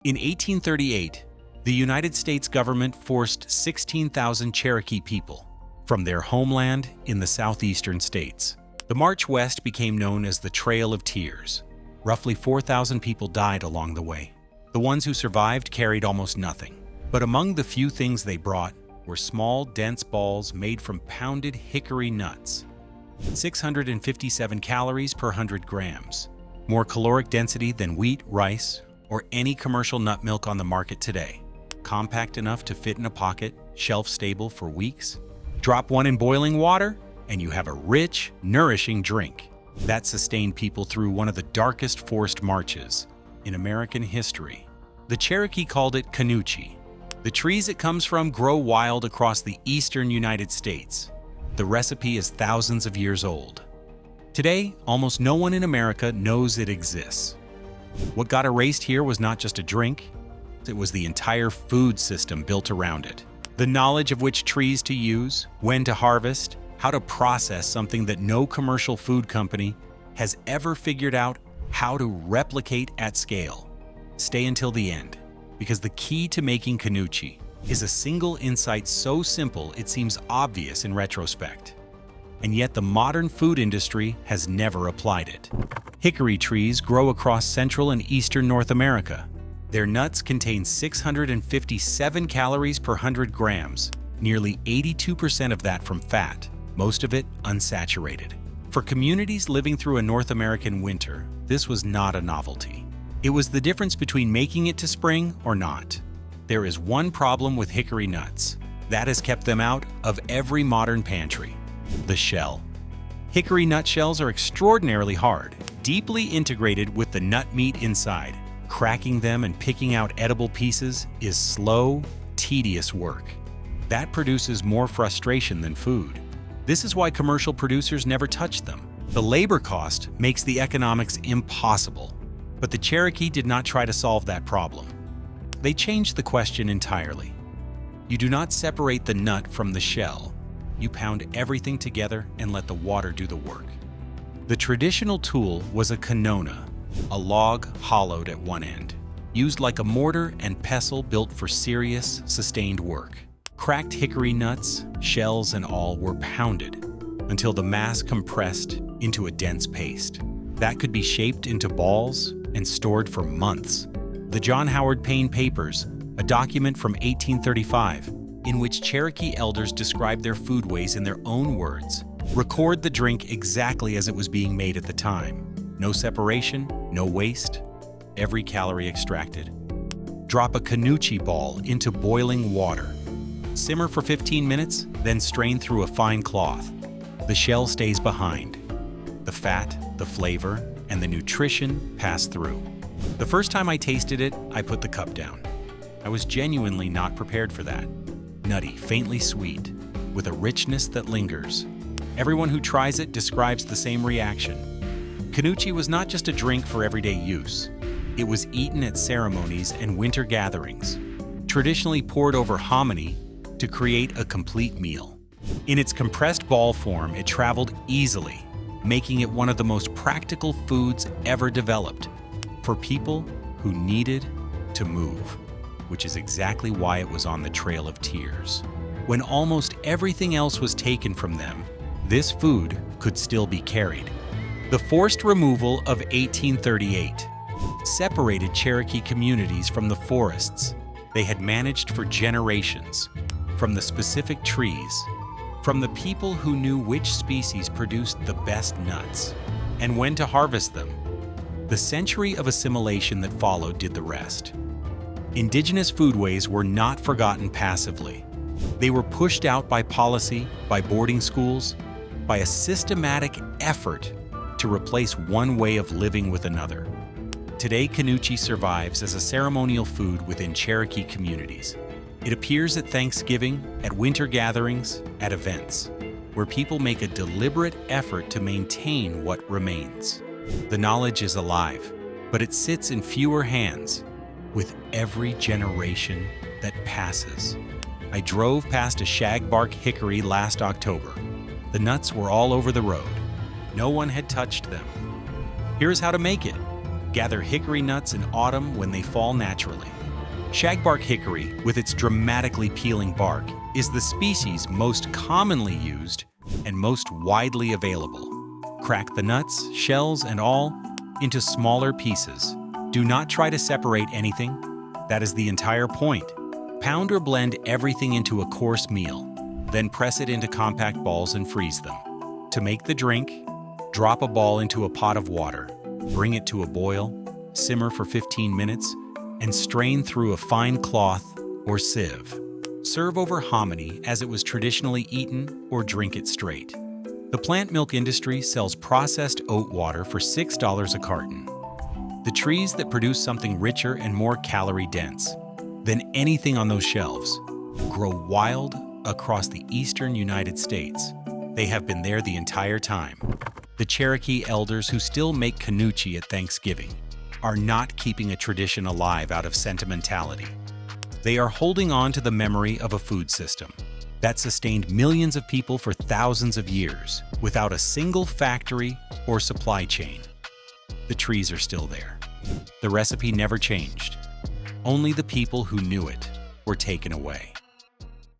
In 1838, the United States government forced 16,000 Cherokee people from their homeland in the southeastern states. The march west became known as the Trail of Tears. Roughly 4,000 people died along the way. The ones who survived carried almost nothing. But among the few things they brought were small, dense balls made from pounded hickory nuts. 657 calories per 100 grams. More caloric density than wheat, rice, or any commercial nut milk on the market today. Compact enough to fit in a pocket, shelf-stable for weeks. Drop one in boiling water, and you have a rich, nourishing drink. That sustained people through one of the darkest forced marches in American history. The Cherokee called it kanuchi. The trees it comes from grow wild across the eastern United States. The recipe is thousands of years old. Today, almost no one in America knows it exists. What got erased here was not just a drink, it was the entire food system built around it. The knowledge of which trees to use, when to harvest, how to process something that no commercial food company has ever figured out how to replicate at scale. Stay until the end, because the key to making kanuchi is a single insight so simple it seems obvious in retrospect. And yet the modern food industry has never applied it. Hickory trees grow across central and eastern North America. Their nuts contain 657 calories per 100 grams, nearly 82% of that from fat, most of it unsaturated. For communities living through a North American winter, this was not a novelty. It was the difference between making it to spring or not. There is one problem with hickory nuts. That has kept them out of every modern pantry: the shell. Hickory nut shells are extraordinarily hard, deeply integrated with the nut meat inside. Cracking them and picking out edible pieces is slow, tedious work. That produces more frustration than food. This is why commercial producers never touch them. The labor cost makes the economics impossible. But the Cherokee did not try to solve that problem. They changed the question entirely. You do not separate the nut from the shell. You pound everything together and let the water do the work. The traditional tool was a kanona, a log hollowed at one end, used like a mortar and pestle built for serious, sustained work. Cracked hickory nuts, shells and all, were pounded until the mass compressed into a dense paste. That could be shaped into balls and stored for months. The John Howard Payne Papers, a document from 1835, in which Cherokee elders describe their foodways in their own words, record the drink exactly as it was being made at the time. No separation, no waste, every calorie extracted. Drop a kanuchi ball into boiling water. Simmer for 15 minutes, then strain through a fine cloth. The shell stays behind. The fat, the flavor, and the nutrition pass through. The first time I tasted it, I put the cup down. I was genuinely not prepared for that. Nutty, faintly sweet, with a richness that lingers. Everyone who tries it describes the same reaction. Kanuchi was not just a drink for everyday use. It was eaten at ceremonies and winter gatherings, traditionally poured over hominy to create a complete meal. In its compressed ball form, it traveled easily, making it one of the most practical foods ever developed for people who needed to move, which is exactly why it was on the Trail of Tears. When almost everything else was taken from them, this food could still be carried. The forced removal of 1838 separated Cherokee communities from the forests they had managed for generations, from the specific trees, from the people who knew which species produced the best nuts, and when to harvest them. The century of assimilation that followed did the rest. Indigenous foodways were not forgotten passively. They were pushed out by policy, by boarding schools, by a systematic effort to replace one way of living with another. Today, kanuchi survives as a ceremonial food within Cherokee communities. It appears at Thanksgiving, at winter gatherings, at events, where people make a deliberate effort to maintain what remains. The knowledge is alive, but it sits in fewer hands with every generation that passes. I drove past a shagbark hickory last October. The nuts were all over the road. No one had touched them. Here's how to make it. gather hickory nuts in autumn when they fall naturally. Shagbark hickory, with its dramatically peeling bark, is the species most commonly used and most widely available. Crack the nuts, shells, and all into smaller pieces. Do not try to separate anything. That is the entire point. Pound or blend everything into a coarse meal, then press it into compact balls and freeze them. To make the drink, drop a ball into a pot of water, bring it to a boil, simmer for 15 minutes, and strain through a fine cloth or sieve. Serve over hominy as it was traditionally eaten, or drink it straight. The plant milk industry sells processed oat water for $6 a carton. The trees that produce something richer and more calorie-dense than anything on those shelves grow wild across the eastern United States. They have been there the entire time. The Cherokee elders who still make kanuchi at Thanksgiving are not keeping a tradition alive out of sentimentality. They are holding on to the memory of a food system that sustained millions of people for thousands of years without a single factory or supply chain. The trees are still there. The recipe never changed. Only the people who knew it were taken away.